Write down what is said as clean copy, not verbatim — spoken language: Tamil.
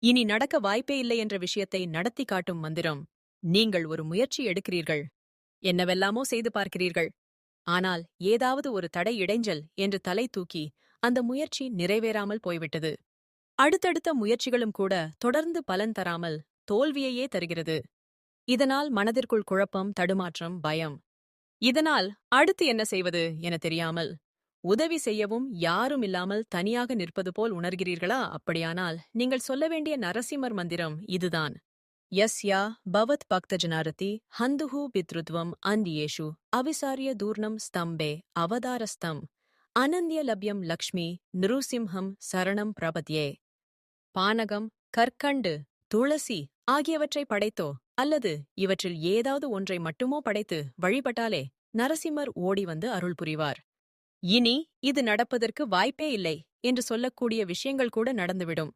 இனி நடக்க வாய்ப்பே இல்லை என்ற விஷயத்தை நடத்தி காட்டும் மந்திரம். நீங்கள் ஒரு முயற்சி எடுக்கிறீர்கள். என்னவெல்லாமோ செய்து பார்க்கிறீர்கள். ஆனால் ஏதாவது ஒரு தடை இடைஞ்சல் என்று தலை தூக்கி அந்த முயற்சி நிறைவேறாமல் போய்விட்டது. அடுத்தடுத்த முயற்சிகளும் கூட தொடர்ந்து பலன் தராமல் தோல்வியையே தருகிறது. இதனால் மனதிற்குள் குழப்பம், தடுமாற்றம், பயம். இதனால் அடுத்து என்ன செய்வது என தெரியாமல் உதவி செய்யவும் யாரும் இல்லாமல் தனியாக நிற்பது போல் உணர்கிறீர்களா? அப்படியானால் நீங்கள் சொல்ல வேண்டிய நரசிம்மர் மந்திரம் இதுதான். யஸ்யா பவத் பக்தஜனாரதி ஹந்துஹு பித்ருத்வம் அன்யேஷு அவிசாரிய தூர்ணம் ஸ்தம்பே அவதாரஸ்தம் அனன்ய லப்யம் லக்ஷ்மி நிருசிம்ஹம் சரணம் பிரபத்யே. பானகம், கற்கண்டு, துளசி ஆகியவற்றை படைத்தோ அல்லது இவற்றில் ஏதாவது ஒன்றை மட்டுமோ படைத்து வழிபட்டாலே நரசிம்மர் ஓடி வந்து அருள் புரிவார். இனி இது நடப்பதற்கு வாய்ப்பே இல்லை என்று சொல்லக்கூடிய விஷயங்கள் கூட நடந்துவிடும்.